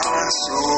passo.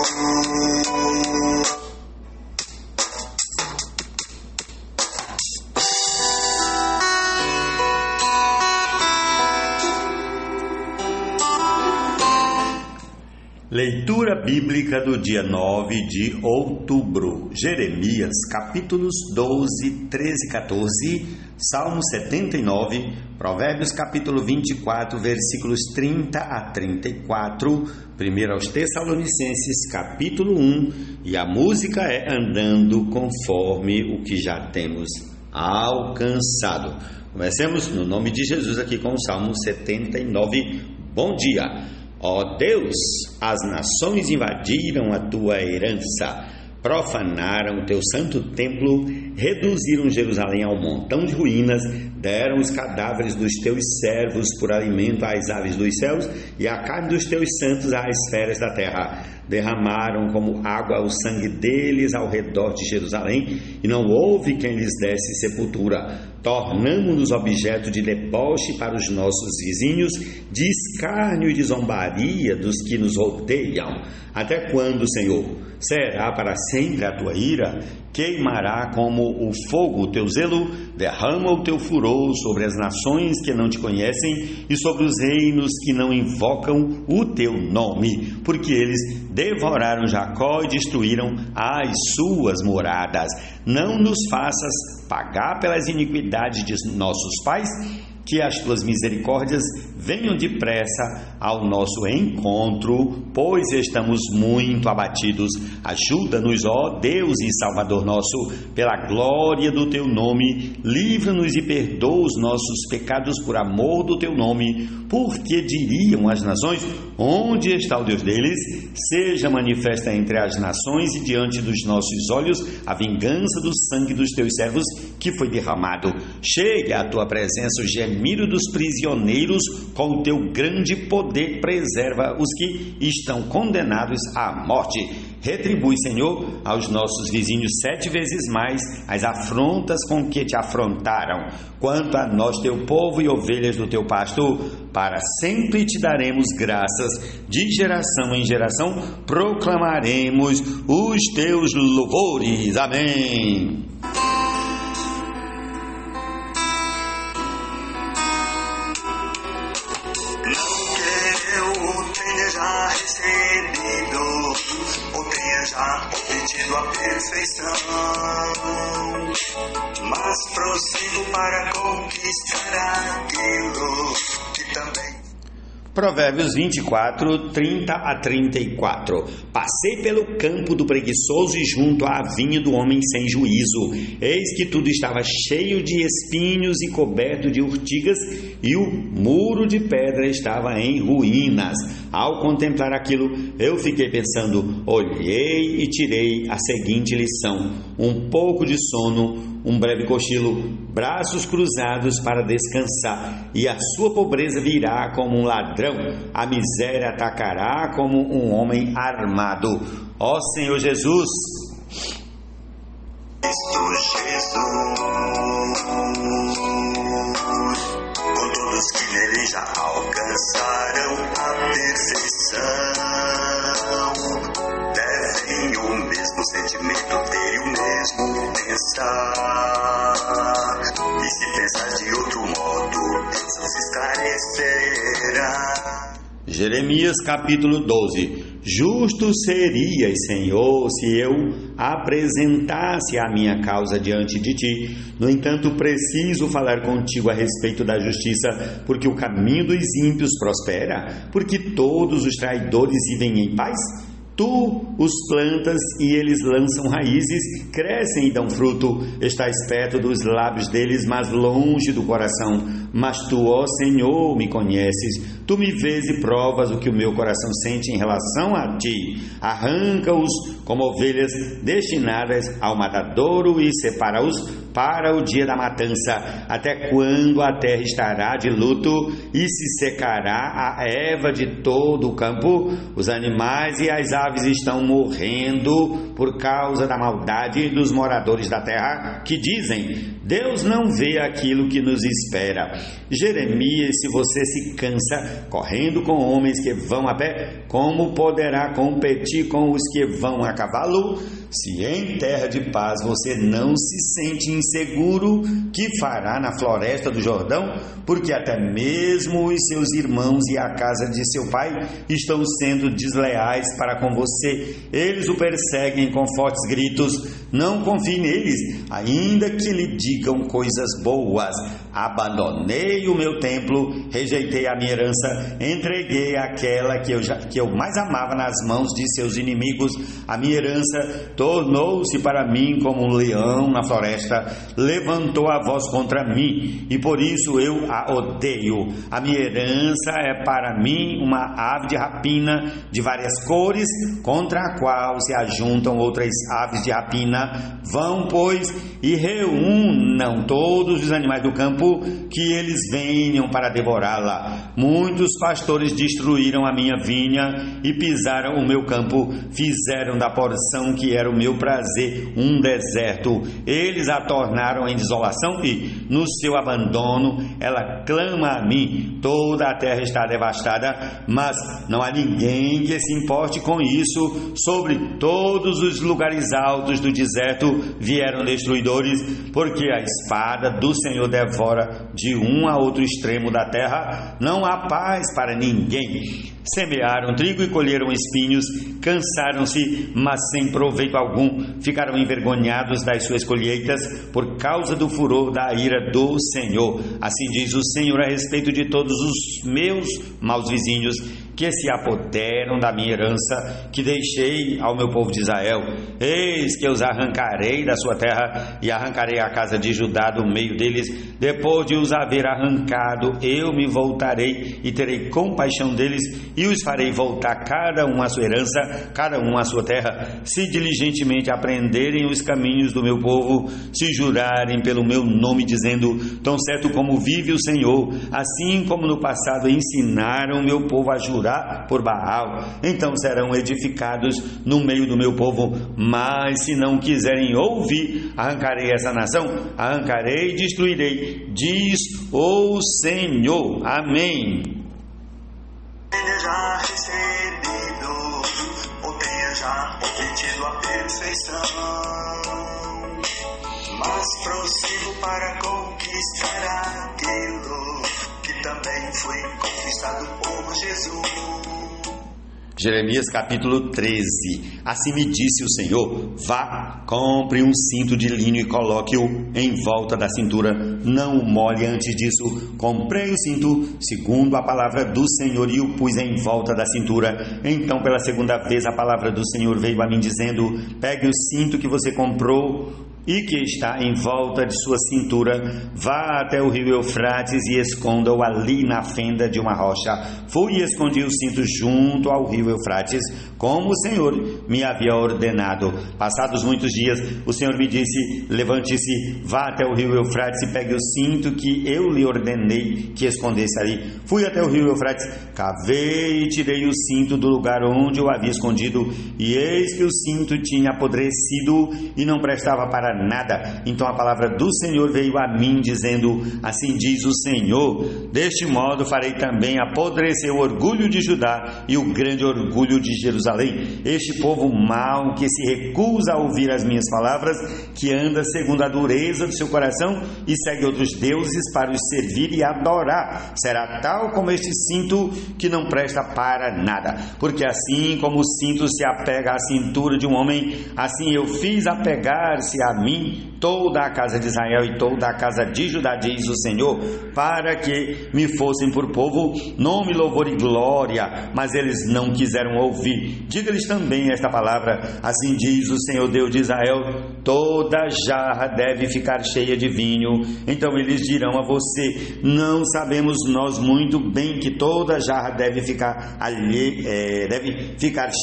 Leitura bíblica do dia 9 de outubro, Jeremias, capítulos 12, 13 e 14, Salmo 79, Provérbios capítulo 24, versículos 30 a 34, 1 aos Tessalonicenses, capítulo 1, e a música é Andando Conforme o que já temos alcançado. Comecemos no nome de Jesus aqui com o Salmo 79, bom dia! Ó Deus, as nações invadiram a tua herança, profanaram o teu santo templo, reduziram Jerusalém ao montão de ruínas, deram os cadáveres dos teus servos por alimento às aves dos céus e a carne dos teus santos às feras da terra. Derramaram como água o sangue deles ao redor de Jerusalém e não houve quem lhes desse sepultura. Tornamo-nos objeto de deboche para os nossos vizinhos, de escárnio e de zombaria dos que nos rodeiam. Até quando, Senhor? Será para sempre a tua ira? Queimará como o fogo o teu zelo? Derrama o teu furor sobre as nações que não te conhecem e sobre os reinos que não invocam o teu nome, porque eles devoraram Jacó e destruíram as suas moradas. Não nos faças pagar pelas iniquidades de nossos pais, que as tuas misericórdias venham depressa ao nosso encontro, pois estamos muito abatidos. Ajuda-nos, ó Deus e Salvador nosso, pela glória do teu nome, livra-nos e perdoa os nossos pecados por amor do teu nome, porque diriam as nações, onde está o Deus deles? Seja manifesta entre as nações e diante dos nossos olhos a vingança do sangue dos teus servos que foi derramado. Chegue à tua presença o gemido dos prisioneiros, com o teu grande poder preserva os que estão condenados à morte. Retribui, Senhor, aos nossos vizinhos 7 vezes mais as afrontas com que te afrontaram. Quanto a nós, teu povo e ovelhas do teu pasto, para sempre te daremos graças, de geração em geração proclamaremos os teus louvores. Amém. Já recebido, ou tenha já obtido a perfeição, mas prossigo para conquistar aquilo que também. Provérbios 24, 30 a 34. Passei pelo campo do preguiçoso e junto à vinha do homem sem juízo. Eis que tudo estava cheio de espinhos e coberto de urtigas, e o muro de pedra estava em ruínas. Ao contemplar aquilo, eu fiquei pensando, olhei e tirei a seguinte lição: um pouco de sono, um breve cochilo, braços cruzados para descansar, e a sua pobreza virá como um ladrão, a miséria atacará como um homem armado. Ó Senhor Jesus, Cristo Jesus, com todos que nele já alcançaram a perfeição, devem o mesmo sentimento ter e o mesmo pensar. E se pensar de outro modo, Deus esclarecerá. Jeremias capítulo 12. Justo serias, Senhor, se eu apresentasse a minha causa diante de ti. No entanto, preciso falar contigo a respeito da justiça, porque o caminho dos ímpios prospera, porque todos os traidores vivem em paz. Tu os plantas e eles lançam raízes, crescem e dão fruto. Estás perto dos lábios deles, mas longe do coração. Mas tu, ó Senhor, me conheces. Tu me vês e provas o que o meu coração sente em relação a ti. Arranca-os como ovelhas destinadas ao matadouro e separa-os para o dia da matança. Até quando a terra estará de luto e se secará a erva de todo o campo? Os animais e as aves estão morrendo por causa da maldade dos moradores da terra, que dizem: Deus não vê aquilo que nos espera. Jeremias, se você se cansa correndo com homens que vão a pé, como poderá competir com os que vão a cavalo? Se em terra de paz você não se sente inseguro, que fará na floresta do Jordão? Porque até mesmo os seus irmãos e a casa de seu pai estão sendo desleais para com você. Eles o perseguem com fortes gritos. Não confie neles, ainda que lhe digam coisas boas. Abandonei o meu templo, rejeitei a minha herança, entreguei aquela que eu mais amava nas mãos de seus inimigos. A minha herança tornou-se para mim como um leão na floresta, levantou a voz contra mim, e por isso eu a odeio. A minha herança é para mim uma ave de rapina de várias cores, contra a qual se ajuntam outras aves de rapina. Vão, pois, e reúnam todos os animais do campo, que eles venham para devorá-la. Muitos pastores destruíram a minha vinha e pisaram o meu campo, fizeram da porção que era o meu prazer um deserto. Eles a tornaram em desolação e, no seu abandono, ela clama a mim. Toda a terra está devastada, mas não há ninguém que se importe com isso. Sobre todos os lugares altos do deserto vieram destruidores, porque a espada do Senhor devora de um a outro extremo da terra. Não há paz para ninguém. Semearam trigo e colheram espinhos, cansaram-se, mas sem proveito algum, ficaram envergonhados das suas colheitas por causa do furor da ira do Senhor. Assim diz o Senhor a respeito de todos os meus maus vizinhos, que se apoderam da minha herança, que deixei ao meu povo de Israel. Eis que eu os arrancarei da sua terra, e arrancarei a casa de Judá do meio deles. Depois de os haver arrancado, eu me voltarei e terei compaixão deles, e os farei voltar cada um à sua herança, cada um à sua terra, se diligentemente aprenderem os caminhos do meu povo, se jurarem pelo meu nome, dizendo: tão certo como vive o Senhor, assim como no passado ensinaram o meu povo a jurar por Baal, então serão edificados no meio do meu povo. Mas se não quiserem ouvir, arrancarei essa nação, arrancarei e destruirei, diz o Senhor. Amém. Tenha já recebido, ou tenha já obtido a perfeição, mas prossigo para conquistar aquilo que também foi conquistado por Jesus. Jeremias capítulo 13. Assim me disse o Senhor: vá, compre um cinto de linho e coloque-o em volta da cintura, não o molhe antes disso. Comprei o cinto segundo a palavra do Senhor e o pus em volta da cintura. Então pela segunda vez a palavra do Senhor veio a mim dizendo: pegue o cinto que você comprou e que está em volta de sua cintura, vá até o rio Eufrates e esconda-o ali na fenda de uma rocha. Fui e escondi o cinto junto ao rio Eufrates, como o Senhor me havia ordenado. Passados muitos dias, o Senhor me disse: levante-se, vá até o rio Eufrates e pegue o cinto que eu lhe ordenei que escondesse ali. Fui até o rio Eufrates, cavei e tirei o cinto do lugar onde eu havia escondido, e eis que o cinto tinha apodrecido e não prestava para nada. Então a palavra do Senhor veio a mim dizendo: assim diz o Senhor, deste modo farei também apodrecer o orgulho de Judá e o grande orgulho de Jerusalém. Este povo mau que se recusa a ouvir as minhas palavras, que anda segundo a dureza do seu coração e segue outros deuses para os servir e adorar, será tal como este cinto que não presta para nada. Porque assim como o cinto se apega à cintura de um homem, assim eu fiz apegar-se a mim toda a casa de Israel e toda a casa de Judá, diz o Senhor, para que me fossem por povo, nome, louvor e glória, mas eles não quiseram ouvir. Diga-lhes também esta palavra: assim diz o Senhor Deus de Israel, toda jarra deve ficar cheia de vinho. Então eles dirão a você: não sabemos nós muito bem que toda jarra deve ficar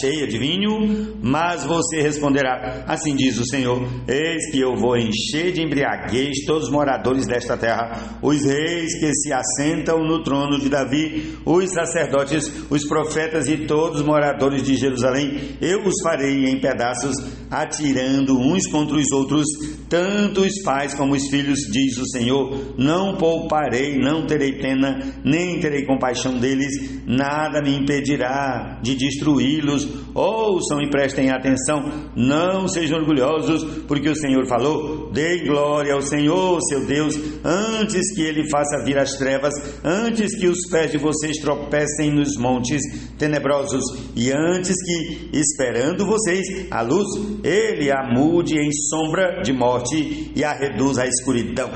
cheia de vinho? Mas você responderá: assim diz o Senhor, eis que eu vou encher de embriaguez todos os moradores desta terra, os reis que se assentam no trono de Davi, os sacerdotes, os profetas e todos os moradores de Jerusalém. Eu os farei em pedaços, atirando uns contra os outros, tanto os pais como os filhos, diz o Senhor. Não pouparei, não terei pena, nem terei compaixão deles, nada me impedirá de destruí-los. Ouçam e prestem atenção, não sejam orgulhosos, porque o Senhor falou. Dei glória ao Senhor, seu Deus, antes que Ele faça vir as trevas, antes que os pés de vocês tropecem nos montes tenebrosos, e antes que, esperando vocês, a luz, Ele a mude em sombra de morte e a reduza à escuridão.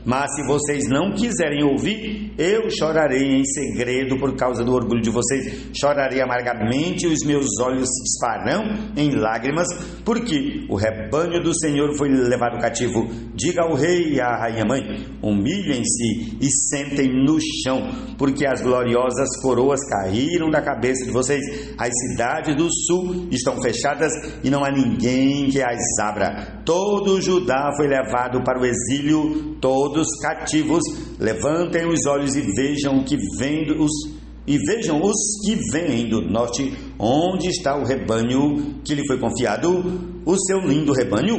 Mas se vocês não quiserem ouvir, eu chorarei em segredo por causa do orgulho de vocês, chorarei amargamente e os meus olhos se dispararão em lágrimas, porque o rebanho do Senhor foi levado cativo. Diga ao rei e à rainha mãe, humilhem-se e sentem no chão, porque as gloriosas coroas caíram da cabeça de vocês. As cidades do sul estão fechadas e não há ninguém que as abra. Todo Judá foi levado para o exílio, todos cativos. Levantem os olhos e vejam os que vêm do norte, onde está o rebanho que lhe foi confiado, o seu lindo rebanho.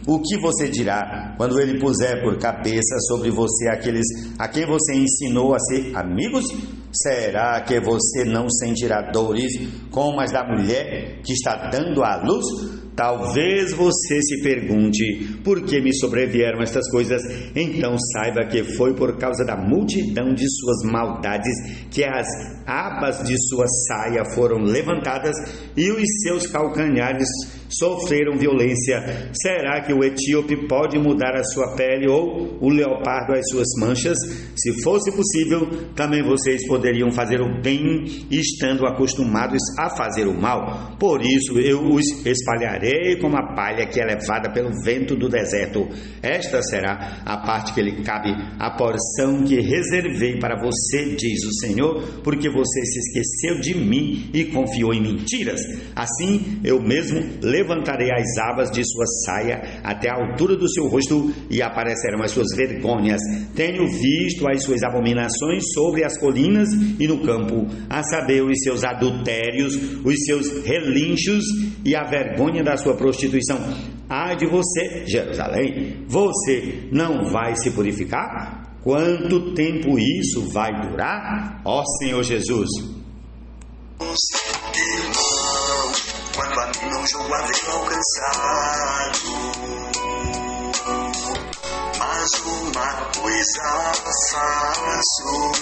O que você dirá quando ele puser por cabeça sobre você aqueles a quem você ensinou a ser amigos? Será que você não sentirá dores como as da mulher que está dando à luz? Talvez você se pergunte, por que me sobrevieram estas coisas? Então saiba que foi por causa da multidão de suas maldades que as abas de sua saia foram levantadas e os seus calcanhares sofreram violência. Será que o etíope pode mudar a sua pele ou o leopardo as suas manchas? Se fosse possível, também vocês poderiam fazer o bem estando acostumados a fazer o mal. Por isso eu os espalharei como a palha que é levada pelo vento do deserto. Esta será a parte que lhe cabe, a porção que reservei para você, diz o Senhor, porque você se esqueceu de mim e confiou em mentiras. Assim eu mesmo levantarei as abas de sua saia até a altura do seu rosto e aparecerão as suas vergonhas. Tenho visto as suas abominações sobre as colinas e no campo, a saber, os seus adultérios, os seus relinchos e a vergonha da sua prostituição. Ai de você, Jerusalém, você não vai se purificar? Quanto tempo isso vai durar? Ó Senhor Jesus! Quanto a mim não julgo haver alcançado, mas uma coisa faço.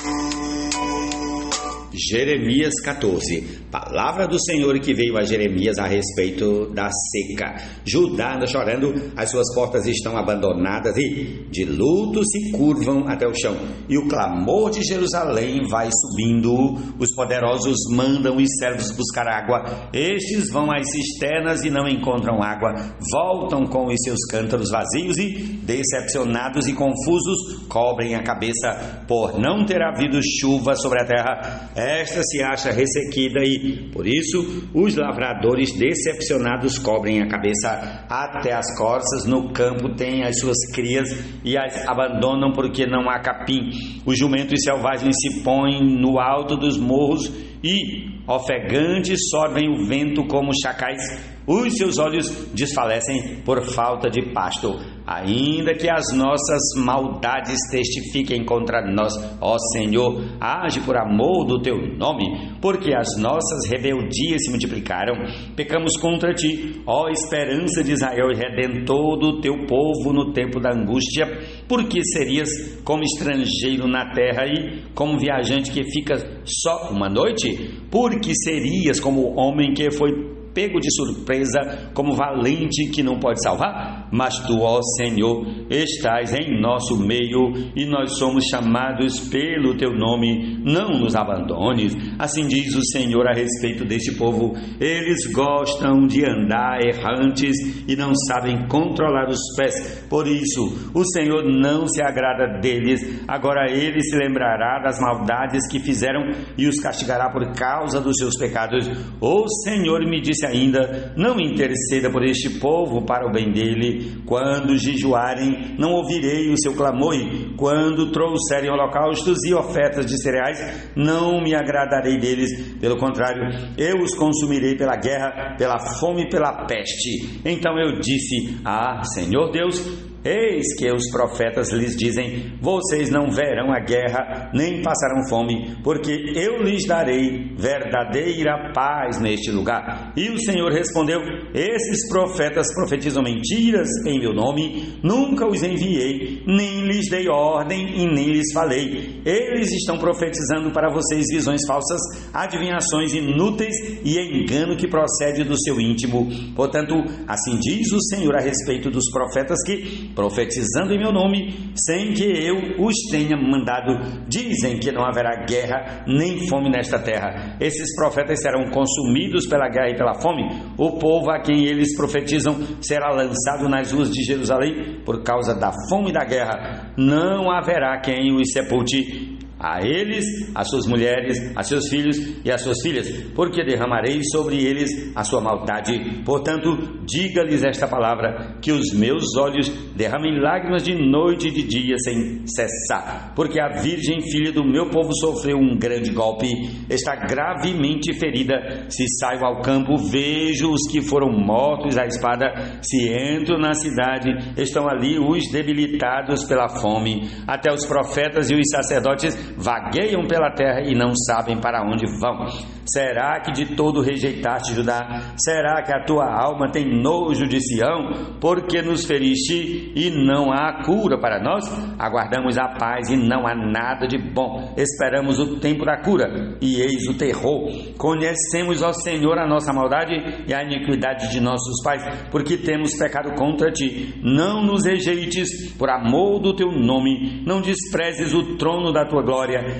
Jeremias 14, palavra do Senhor que veio a Jeremias a respeito da seca. Judá anda chorando, as suas portas estão abandonadas e de luto se curvam até o chão. E o clamor de Jerusalém vai subindo, os poderosos mandam os servos buscar água. Estes vão às cisternas e não encontram água, voltam com os seus cântaros vazios e, decepcionados e confusos, cobrem a cabeça por não ter havido chuva sobre a terra. Esta se acha ressequida e, por isso, os lavradores decepcionados cobrem a cabeça até as corças. No campo têm as suas crias e as abandonam porque não há capim. Os jumentos selvagens se põem no alto dos morros e, ofegantes, sorvem o vento como chacais. Os seus olhos desfalecem por falta de pasto. Ainda que as nossas maldades testifiquem contra nós, ó Senhor, age por amor do teu nome, porque as nossas rebeldias se multiplicaram. Pecamos contra ti, ó esperança de Israel e redentor do teu povo no tempo da angústia. Porque serias como estrangeiro na terra e como viajante que fica só uma noite? Porque serias como homem que foi pego de surpresa, como valente que não pode salvar? Mas tu, ó Senhor, estás em nosso meio e nós somos chamados pelo teu nome. Não nos abandones. Assim diz o Senhor a respeito deste povo: eles gostam de andar errantes e não sabem controlar os pés. Por isso o Senhor não se agrada deles. Agora ele se lembrará das maldades que fizeram e os castigará por causa dos seus pecados. O Senhor me disse ainda: não interceda por este povo para o bem dele, Quando jejuarem, não ouvirei o seu clamor, e quando trouxerem holocaustos e ofertas de cereais, não me agradarei deles. Pelo contrário, eu os consumirei pela guerra, pela fome e pela peste. Então eu disse: Ah, Senhor Deus, eis que os profetas lhes dizem: vocês não verão a guerra, nem passarão fome, porque eu lhes darei verdadeira paz neste lugar. E o Senhor respondeu: esses profetas profetizam mentiras em meu nome, nunca os enviei, nem lhes dei ordem e nem lhes falei. Eles estão profetizando para vocês visões falsas, adivinhações inúteis e engano que procede do seu íntimo. Portanto, assim diz o Senhor a respeito dos profetas que, profetizando em meu nome, sem que eu os tenha mandado, dizem que não haverá guerra nem fome nesta terra. Esses profetas serão consumidos pela guerra e pela fome. O povo a quem eles profetizam será lançado nas ruas de Jerusalém por causa da fome e da guerra. Não haverá quem os sepulte. A eles, a suas mulheres, a seus filhos e as suas filhas, porque derramarei sobre eles a sua maldade. Portanto, diga-lhes esta palavra, que os meus olhos derramem lágrimas de noite e de dia sem cessar, porque a virgem filha do meu povo sofreu um grande golpe, está gravemente ferida. Se saio ao campo, vejo os que foram mortos à espada. Se entro na cidade, estão ali os debilitados pela fome. Até os profetas e os sacerdotes vagueiam pela terra e não sabem para onde vão. Será que de todo rejeitaste Judá? Será que a tua alma tem nojo de Sião? Porque nos feriste e não há cura para nós? Aguardamos a paz e não há nada de bom. Esperamos o tempo da cura e eis o terror. Conhecemos, ó Senhor, a nossa maldade e a iniquidade de nossos pais, porque temos pecado contra ti. Não nos rejeites por amor do teu nome, não desprezes o trono da tua glória.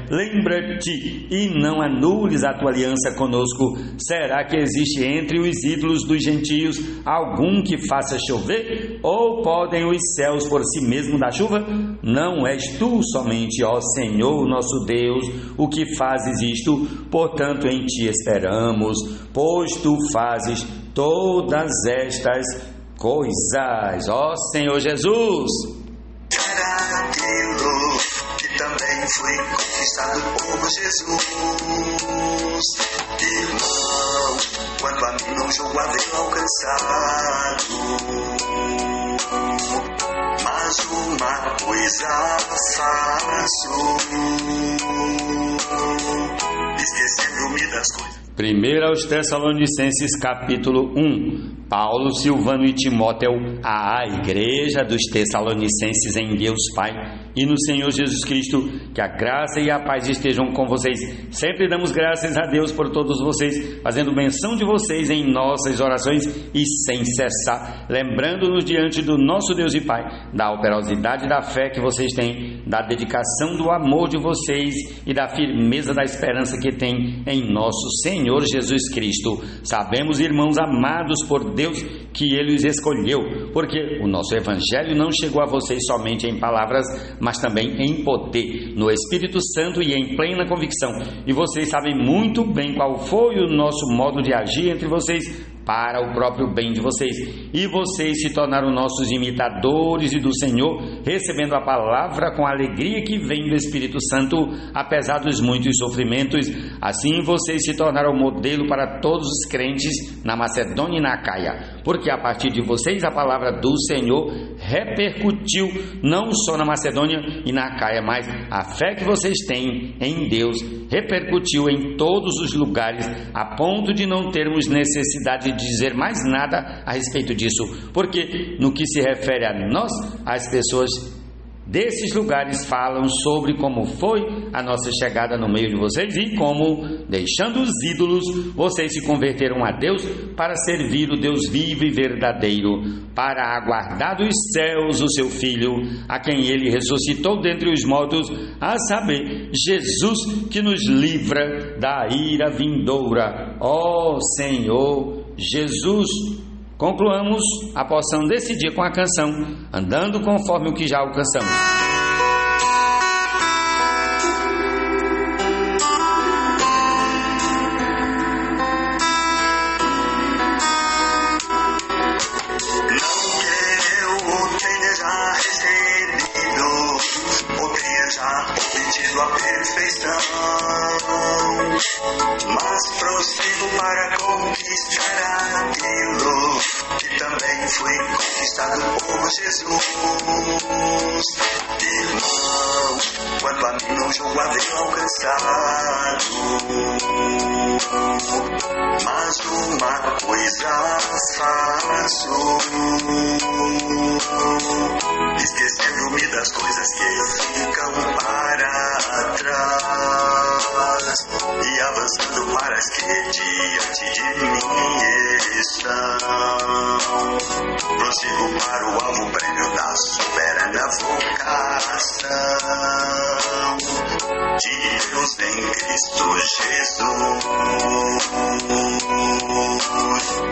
Lembra-te e não anules a tua aliança conosco. Será que existe entre os ídolos dos gentios algum que faça chover? Ou podem os céus por si mesmo dar chuva? Não és tu somente, ó Senhor nosso Deus, o que fazes isto? Portanto, em ti esperamos, pois tu fazes todas estas coisas, ó Senhor Jesus. Era aquilo que também foi conquistado por Jesus. Irmão, quanto a mim não julgo haver alcançado, mas uma coisa faço, esquecendo-me das coisas. 1 aos Tessalonicenses capítulo 1. Paulo, Silvano e Timóteo, à igreja dos Tessalonicenses em Deus Pai e no Senhor Jesus Cristo, que a graça e a paz estejam com vocês. Sempre damos graças a Deus por todos vocês, fazendo menção de vocês em nossas orações e sem cessar, lembrando-nos diante do nosso Deus e Pai, da operosidade da fé que vocês têm, da dedicação do amor de vocês e da firmeza da esperança que têm em nosso Senhor Jesus Cristo. Sabemos, irmãos amados por Deus, que Ele os escolheu, porque o nosso Evangelho não chegou a vocês somente em palavras, mas também em poder, no Espírito Santo e em plena convicção. E vocês sabem muito bem qual foi o nosso modo de agir entre vocês, para o próprio bem de vocês. E vocês se tornaram nossos imitadores e do Senhor, recebendo a palavra com a alegria que vem do Espírito Santo, apesar dos muitos sofrimentos. Assim vocês se tornaram modelo para todos os crentes na Macedônia e na Acaia, porque a partir de vocês a palavra do Senhor repercutiu não só na Macedônia e na Acaia, mas a fé que vocês têm em Deus repercutiu em todos os lugares, a ponto de não termos necessidade de dizer mais nada a respeito disso, porque no que se refere a nós, as pessoas desses lugares falam sobre como foi a nossa chegada no meio de vocês e como, deixando os ídolos, vocês se converteram a Deus para servir o Deus vivo e verdadeiro, para aguardar dos céus o seu Filho, a quem Ele ressuscitou dentre os mortos, a saber, Jesus, que nos livra da ira vindoura. Ó Senhor Jesus! Concluamos a porção desse dia com a canção Andando Conforme o que já alcançamos. Não que eu prossigo para conquistar aquilo que também foi conquistado por Jesus. Irmão, quanto a mim não julgo haver alcançado, mas uma coisa faço, esquecendo-me das coisas que ficam para trás e avançando para as que diante de mim estão. Prossigo para o alvo prêmio da soberana vocação de Deus em Cristo Jesus.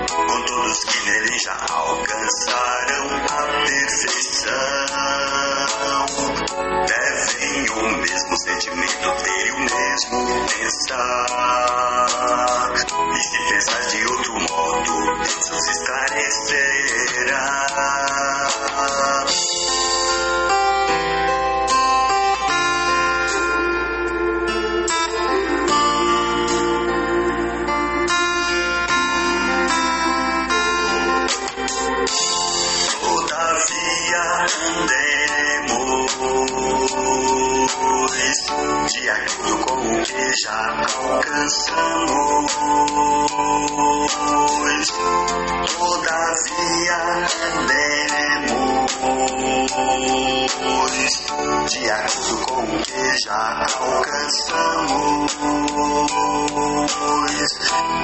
Com todos que nele já alcançaram a perfeição, devem o mesmo sentimento ter e o mesmo pensar. E se pensar de outro modo, Deus os esclarecerá. De acordo com o que já alcançamos, todavia andemos de acordo com o que já alcançamos,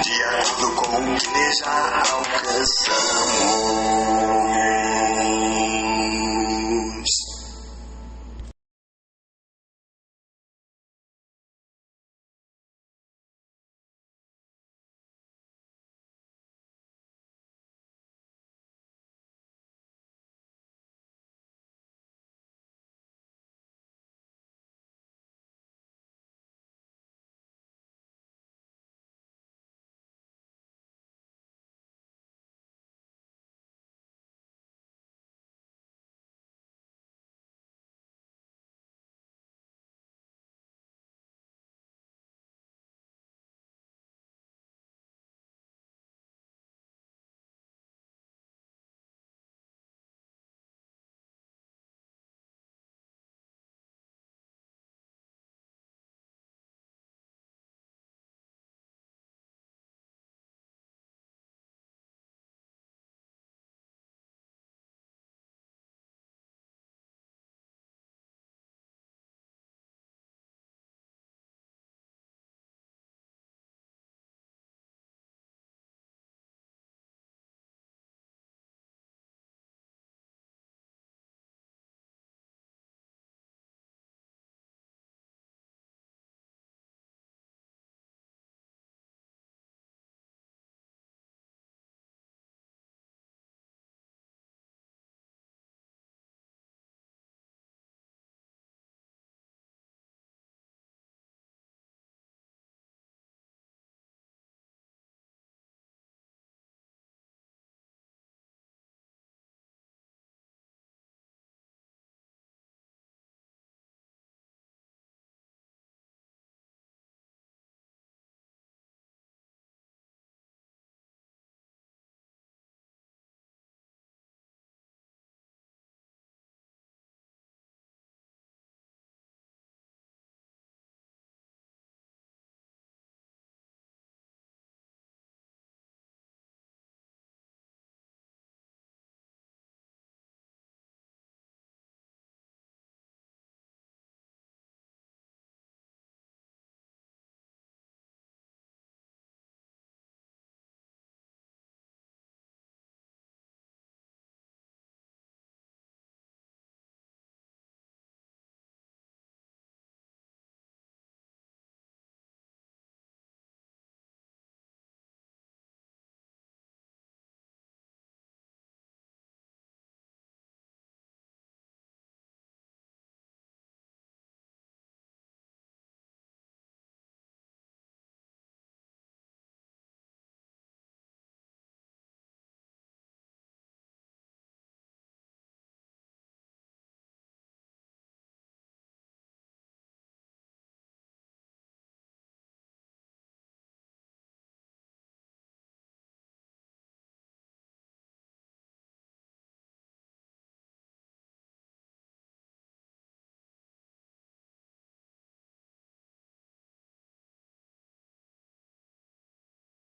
de acordo com o que já alcançamos.